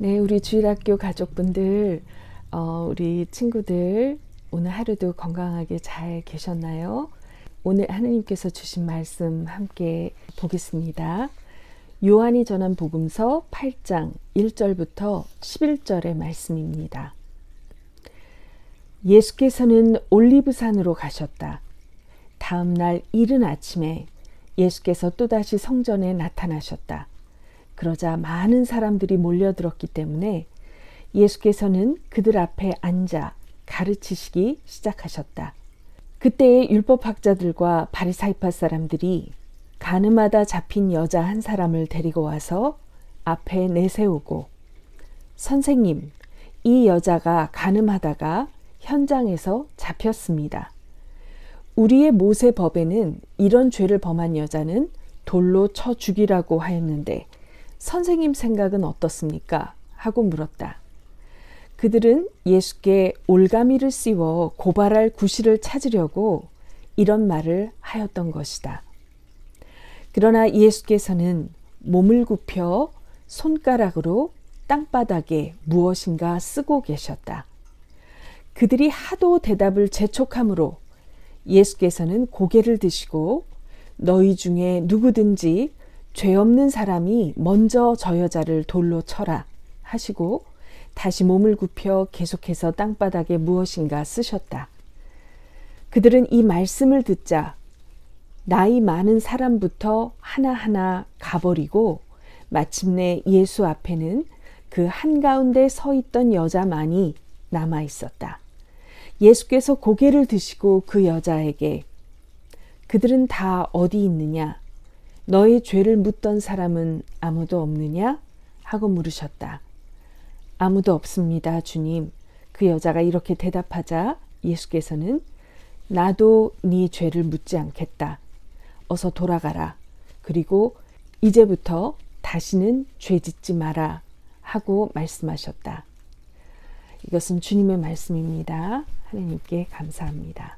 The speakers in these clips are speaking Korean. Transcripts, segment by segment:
네, 우리 주일학교 가족분들, 우리 친구들 오늘 하루도 건강하게 잘 계셨나요? 오늘 하느님께서 주신 말씀 함께 보겠습니다. 요한이 전한 복음서 8장 1절부터 11절의 말씀입니다. 예수께서는 올리브산으로 가셨다. 다음 날 이른 아침에 예수께서 또다시 성전에 나타나셨다. 그러자 많은 사람들이 몰려들었기 때문에 예수께서는 그들 앞에 앉아 가르치시기 시작하셨다. 그때의 율법학자들과 바리사이파 사람들이 가늠하다 잡힌 여자 한 사람을 데리고 와서 앞에 내세우고, 선생님, 이 여자가 가늠하다가 현장에서 잡혔습니다. 우리의 모세 법에는 이런 죄를 범한 여자는 돌로 쳐 죽이라고 하였는데 선생님 생각은 어떻습니까? 하고 물었다. 그들은 예수께 올가미를 씌워 고발할 구실을 찾으려고 이런 말을 하였던 것이다. 그러나 예수께서는 몸을 굽혀 손가락으로 땅바닥에 무엇인가 쓰고 계셨다. 그들이 하도 대답을 재촉하므로 예수께서는 고개를 드시고 너희 중에 누구든지 죄 없는 사람이 먼저 저 여자를 돌로 쳐라 하시고 다시 몸을 굽혀 계속해서 땅바닥에 무엇인가 쓰셨다. 그들은 이 말씀을 듣자 나이 많은 사람부터 하나하나 가버리고 마침내 예수 앞에는 그 한가운데 서 있던 여자만이 남아 있었다. 예수께서 고개를 드시고 그 여자에게 그들은 다 어디 있느냐? 너의 죄를 묻던 사람은 아무도 없느냐? 하고 물으셨다. 아무도 없습니다, 주님. 그 여자가 이렇게 대답하자 예수께서는 나도 네 죄를 묻지 않겠다. 어서 돌아가라. 그리고 이제부터 다시는 죄 짓지 마라. 하고 말씀하셨다. 이것은 주님의 말씀입니다. 하나님께 감사합니다.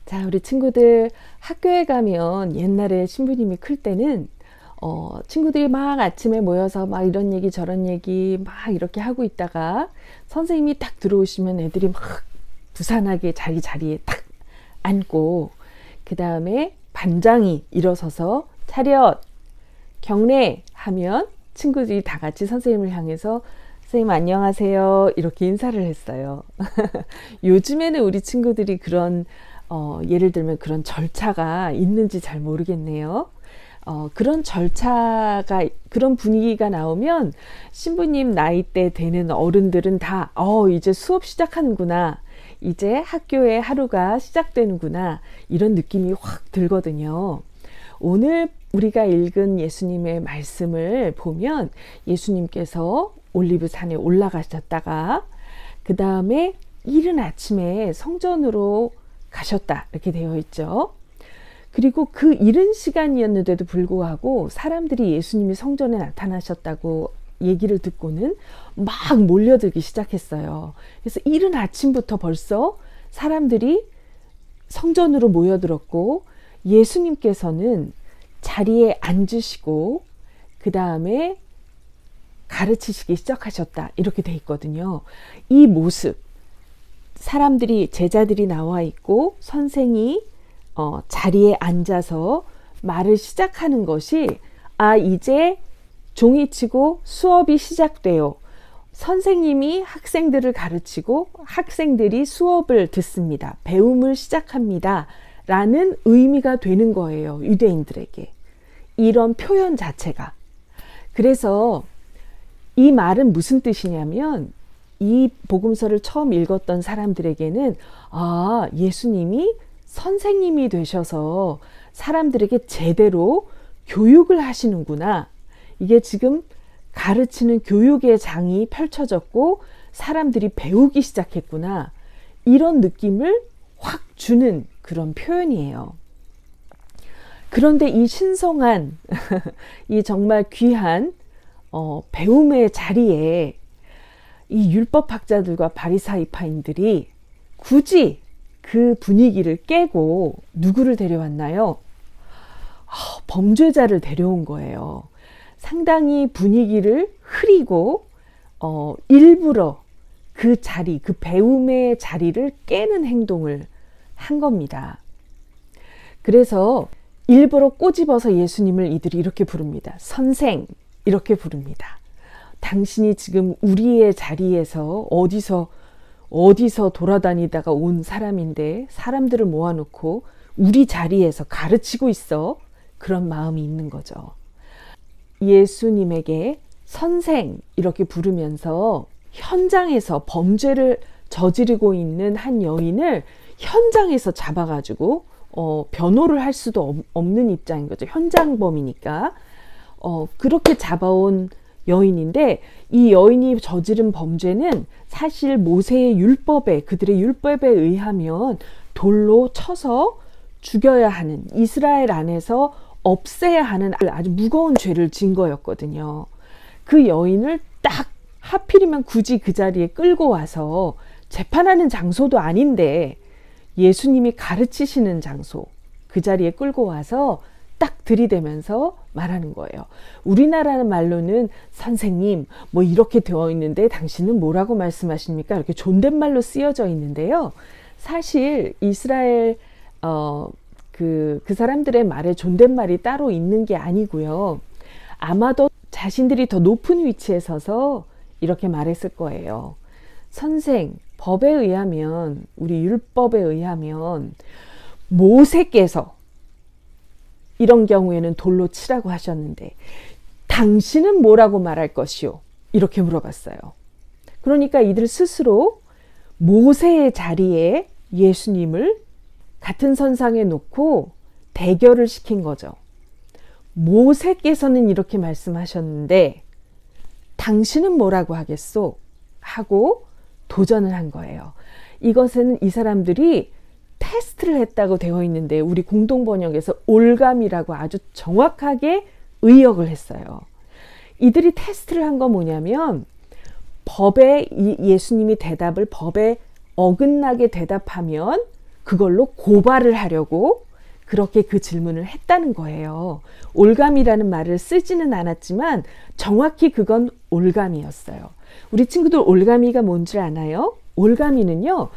자, 우리 친구들 학교에 가면 옛날에 신부님이 클 때는 친구들이 막 아침에 모여서 막 이런 얘기 저런 얘기 막 이렇게 하고 있다가 선생님이 딱 들어오시면 애들이 막 부산하게 자리에 딱 앉고, 그 다음에 반장이 일어서서 차렷 경례 하면 친구들이 다 같이 선생님을 향해서 선생님 안녕하세요 이렇게 인사를 했어요. 요즘에는 우리 친구들이 그런 예를 들면 그런 절차가 있는지 잘 모르겠네요. 그런 절차가, 그런 분위기가 나오면 신부님 나이대 되는 어른들은 다 이제 수업 시작하는구나, 이제 학교의 하루가 시작되는구나, 이런 느낌이 확 들거든요. 오늘 우리가 읽은 예수님의 말씀을 보면 예수님께서 올리브산에 올라가셨다가 그 다음에 이른 아침에 성전으로 가셨다 이렇게 되어 있죠. 그리고 그 이른 시간이었는데도 불구하고 사람들이 예수님이 성전에 나타나셨다고 얘기를 듣고는 막 몰려들기 시작했어요. 그래서 이른 아침부터 벌써 사람들이 성전으로 모여들었고 예수님께서는 자리에 앉으시고 그 다음에 가르치시기 시작하셨다 이렇게 돼 있거든요. 이 모습, 사람들이, 제자들이 나와 있고 선생이 자리에 앉아서 말을 시작하는 것이 이제 종이치고 수업이 시작돼요. 선생님이 학생들을 가르치고 학생들이 수업을 듣습니다. 배움을 시작합니다. 라는 의미가 되는 거예요. 유대인들에게. 이런 표현 자체가. 그래서 이 말은 무슨 뜻이냐면 이 복음서를 처음 읽었던 사람들에게는 예수님이 선생님이 되셔서 사람들에게 제대로 교육을 하시는구나. 이게 지금 가르치는 교육의 장이 펼쳐졌고 사람들이 배우기 시작했구나. 이런 느낌을 확 주는 그런 표현이에요. 그런데 이 신성한 이 정말 귀한 배움의 자리에 이 율법학자들과 바리사이파인들이 굳이 그 분위기를 깨고 누구를 데려왔나요? 범죄자를 데려온 거예요. 상당히 분위기를 흐리고 일부러 그 자리, 그 배움의 자리를 깨는 행동을 한 겁니다. 그래서 일부러 꼬집어서 예수님을 이들이 이렇게 부릅니다. 선생, 이렇게 부릅니다. 당신이 지금 우리의 자리에서 어디서 돌아다니다가 온 사람인데 사람들을 모아놓고 우리 자리에서 가르치고 있어. 그런 마음이 있는 거죠. 예수님에게 선생 이렇게 부르면서 현장에서 범죄를 저지르고 있는 한 여인을 현장에서 잡아가지고 변호를 할 수도 없는 입장인 거죠. 현장범이니까. 그렇게 잡아온 여인인데 이 여인이 저지른 범죄는 사실 모세의 율법에, 그들의 율법에 의하면 돌로 쳐서 죽여야 하는, 이스라엘 안에서 없애야 하는 아주 무거운 죄를 진 거였거든요. 그 여인을 딱 하필이면 굳이 그 자리에 끌고 와서 재판하는 장소도 아닌데 예수님이 가르치시는 장소, 그 자리에 끌고 와서 딱 들이대면서 말하는 거예요. 우리나라 말로는 선생님 뭐 이렇게 되어 있는데 당신은 뭐라고 말씀하십니까? 이렇게 존댓말로 쓰여져 있는데요. 사실 이스라엘 그 사람들의 말에 존댓말이 따로 있는 게 아니고요. 아마도 자신들이 더 높은 위치에 서서 이렇게 말했을 거예요. 선생, 법에 의하면, 우리 율법에 의하면 모세께서 이런 경우에는 돌로 치라고 하셨는데 당신은 뭐라고 말할 것이오? 이렇게 물어봤어요. 그러니까 이들 스스로 모세의 자리에 예수님을 같은 선상에 놓고 대결을 시킨 거죠. 모세께서는 이렇게 말씀하셨는데 당신은 뭐라고 하겠소? 하고 도전을 한 거예요. 이것은 이 사람들이 테스트를 했다고 되어 있는데 우리 공동번역에서 올감이라고 아주 정확하게 의역을 했어요. 이들이 테스트를 한 건 뭐냐면 법에 예수님이 대답을 법에 어긋나게 대답하면 그걸로 고발을 하려고 그렇게 그 질문을 했다는 거예요. 올감이라는 말을 쓰지는 않았지만 정확히 그건 올감이었어요. 우리 친구들 올가미가 뭔지 아나요? 올가미는요,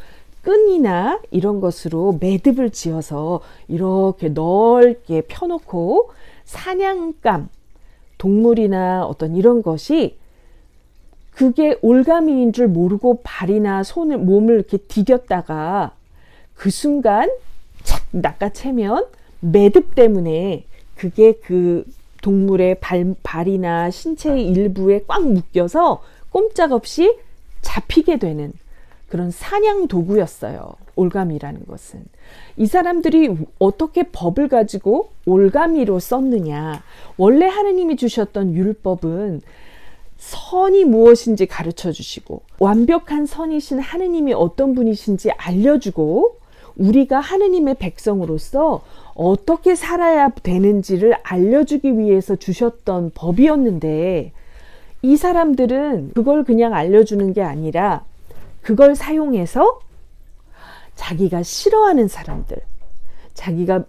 끈이나 이런 것으로 매듭을 지어서 이렇게 넓게 펴놓고 사냥감, 동물이나 어떤 이런 것이 그게 올가미인 줄 모르고 발이나 손을, 몸을 이렇게 디뎠다가 그 순간 착 낚아채면 매듭 때문에 그게 그 동물의 발이나 신체의 일부에 꽉 묶여서 꼼짝없이 잡히게 되는 그런 사냥 도구였어요. 올가미라는 것은. 이 사람들이 어떻게 법을 가지고 올가미로 썼느냐. 원래 하느님이 주셨던 율법은 선이 무엇인지 가르쳐 주시고 완벽한 선이신 하느님이 어떤 분이신지 알려주고 우리가 하느님의 백성으로서 어떻게 살아야 되는지를 알려주기 위해서 주셨던 법이었는데 이 사람들은 그걸 그냥 알려주는 게 아니라 그걸 사용해서 자기가 싫어하는 사람들, 자기가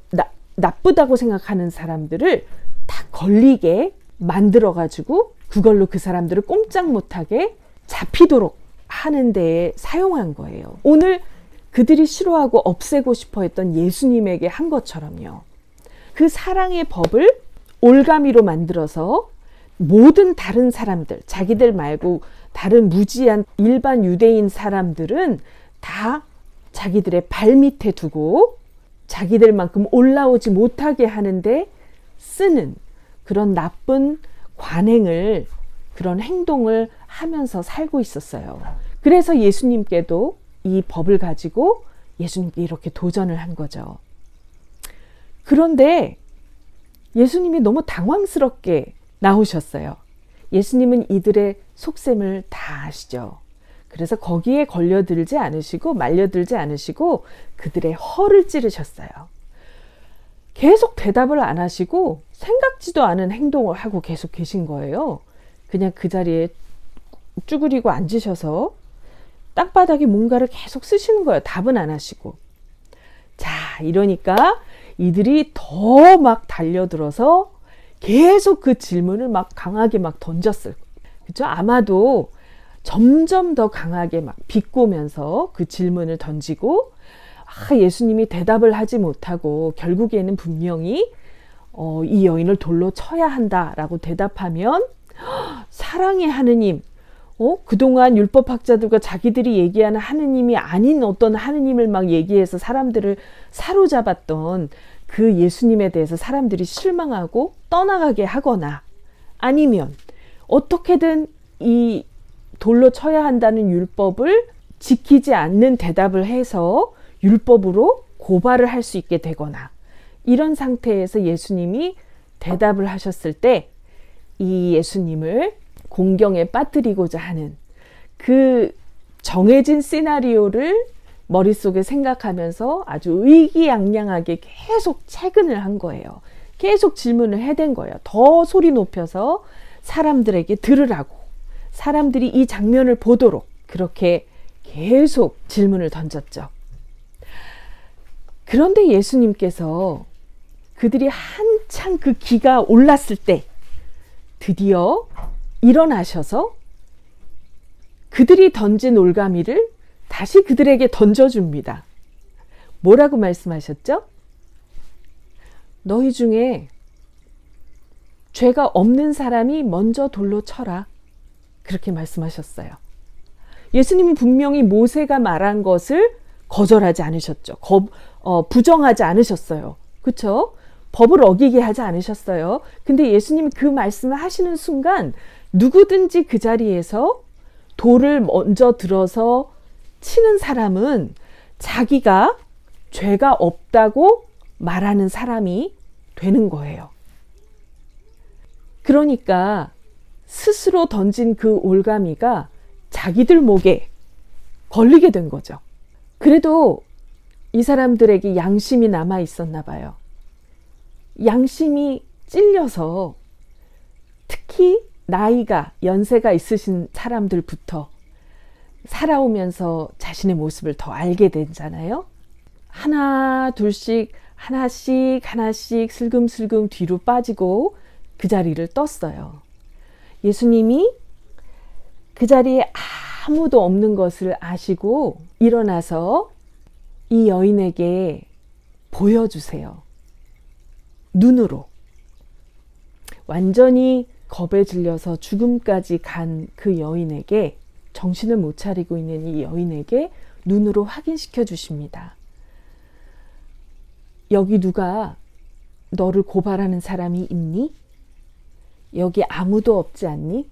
나쁘다고 생각하는 사람들을 다 걸리게 만들어가지고 그걸로 그 사람들을 꼼짝 못하게 잡히도록 하는 데에 사용한 거예요. 오늘 그들이 싫어하고 없애고 싶어 했던 예수님에게 한 것처럼요. 그 사랑의 법을 올가미로 만들어서 모든 다른 사람들, 자기들 말고 다른 무지한 일반 유대인 사람들은 다 자기들의 발 밑에 두고 자기들만큼 올라오지 못하게 하는데 쓰는 그런 나쁜 관행을, 그런 행동을 하면서 살고 있었어요. 그래서 예수님께도 이 법을 가지고 예수님께 이렇게 도전을 한 거죠. 그런데 예수님이 너무 당황스럽게 나오셨어요. 예수님은 이들의 속셈을 다 아시죠. 그래서 거기에 걸려들지 않으시고 말려들지 않으시고 그들의 허를 찌르셨어요. 계속 대답을 안 하시고 생각지도 않은 행동을 하고 계속 계신 거예요. 그냥 그 자리에 쭈그리고 앉으셔서 땅바닥에 뭔가를 계속 쓰시는 거예요. 답은 안 하시고. 자, 이러니까 이들이 더 막 달려들어서 계속 그 질문을 막 강하게 막 던졌을 거예요. 그죠? 아마도 점점 더 강하게 막 비꼬면서 그 질문을 던지고, 예수님이 대답을 하지 못하고 결국에는 분명히 이 여인을 돌로 쳐야 한다라고 대답하면, 사랑의 하느님, 그동안 율법학자들과 자기들이 얘기하는 하느님이 아닌 어떤 하느님을 막 얘기해서 사람들을 사로잡았던 그 예수님에 대해서 사람들이 실망하고 떠나가게 하거나, 아니면 어떻게든 이 돌로 쳐야 한다는 율법을 지키지 않는 대답을 해서 율법으로 고발을 할 수 있게 되거나, 이런 상태에서 예수님이 대답을 하셨을 때 이 예수님을 공경에 빠뜨리고자 하는 그 정해진 시나리오를 머릿속에 생각하면서 아주 의기양양하게 계속 채근을 한 거예요. 계속 질문을 해댄 거예요. 더 소리 높여서 사람들에게 들으라고, 사람들이 이 장면을 보도록 그렇게 계속 질문을 던졌죠. 그런데 예수님께서 그들이 한창 그 기가 올랐을 때 드디어 일어나셔서 그들이 던진 올가미를 다시 그들에게 던져줍니다. 뭐라고 말씀하셨죠? 너희 중에 죄가 없는 사람이 먼저 돌로 쳐라. 그렇게 말씀하셨어요. 예수님은 분명히 모세가 말한 것을 거절하지 않으셨죠. 부정하지 않으셨어요. 그렇죠? 법을 어기게 하지 않으셨어요. 근데 예수님이 그 말씀을 하시는 순간 누구든지 그 자리에서 돌을 먼저 들어서 치는 사람은 자기가 죄가 없다고 말하는 사람이 되는 거예요. 그러니까 스스로 던진 그 올가미가 자기들 목에 걸리게 된 거죠. 그래도 이 사람들에게 양심이 남아 있었나 봐요. 양심이 찔려서, 특히 나이가, 연세가 있으신 사람들부터 살아오면서 자신의 모습을 더 알게 되잖아요. 하나 둘씩 하나씩 슬금슬금 뒤로 빠지고 그 자리를 떴어요. 예수님이 그 자리에 아무도 없는 것을 아시고 일어나서 이 여인에게 보여주세요. 눈으로. 완전히 겁에 질려서 죽음까지 간 그 여인에게, 정신을 못 차리고 있는 이 여인에게 눈으로 확인시켜 주십니다. 여기 누가 너를 고발하는 사람이 있니? 여기 아무도 없지 않니?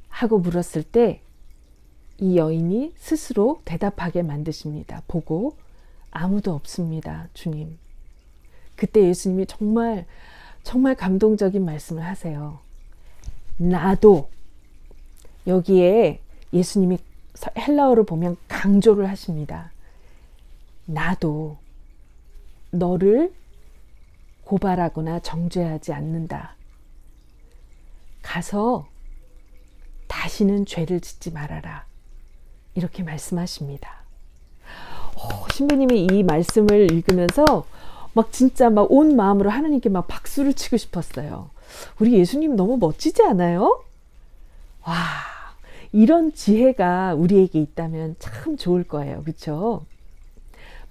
하고 물었을 때 이 여인이 스스로 대답하게 만드십니다. 보고, 아무도 없습니다, 주님. 그때 예수님이 정말 감동적인 말씀을 하세요. 나도, 여기에 예수님이 헬라어를 보면 강조를 하십니다. 나도 너를 고발하거나 정죄하지 않는다. 가서 다시는 죄를 짓지 말아라. 이렇게 말씀하십니다. 신부님이 이 말씀을 읽으면서 진짜 온 마음으로 하나님께 박수를 치고 싶었어요. 우리 예수님 너무 멋지지 않아요? 와, 이런 지혜가 우리에게 있다면 참 좋을 거예요. 그렇죠?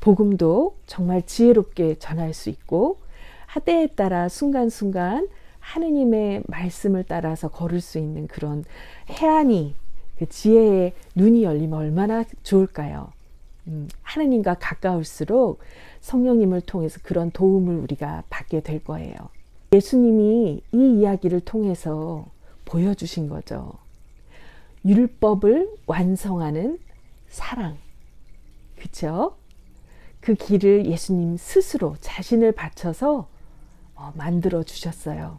복음도 정말 지혜롭게 전할 수 있고, 하대에 따라 순간순간 하느님의 말씀을 따라서 걸을 수 있는 그런 해안이, 그 지혜의 눈이 열리면 얼마나 좋을까요? 하느님과 가까울수록 성령님을 통해서 그런 도움을 우리가 받게 될 거예요. 예수님이 이 이야기를 통해서 보여주신 거죠. 율법을 완성하는 사랑. 그쵸? 그 길을 예수님 스스로 자신을 바쳐서 만들어 주셨어요.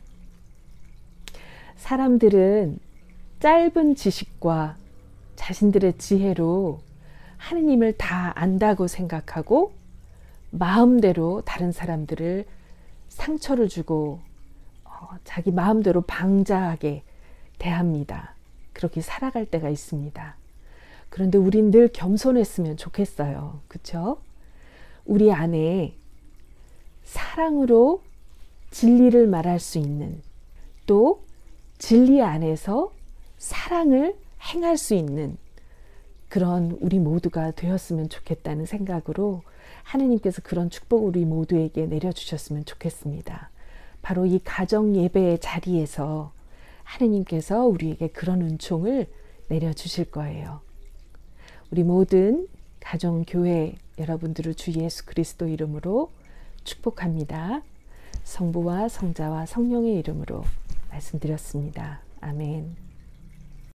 사람들은 짧은 지식과 자신들의 지혜로 하느님을 다 안다고 생각하고 마음대로 다른 사람들을 상처를 주고 자기 마음대로 방자하게 대합니다. 그렇게 살아갈 때가 있습니다. 그런데 우린 늘 겸손했으면 좋겠어요. 그렇죠? 우리 안에 사랑으로 진리를 말할 수 있는, 또 진리 안에서 사랑을 행할 수 있는 그런 우리 모두가 되었으면 좋겠다는 생각으로 하느님께서 그런 축복을 우리 모두에게 내려주셨으면 좋겠습니다. 바로 이 가정 예배의 자리에서 하느님께서 우리에게 그런 은총을 내려주실 거예요. 우리 모든 가정교회 여러분들을 주 예수 그리스도 이름으로 축복합니다. 성부와 성자와 성령의 이름으로 말씀드렸습니다. 아멘.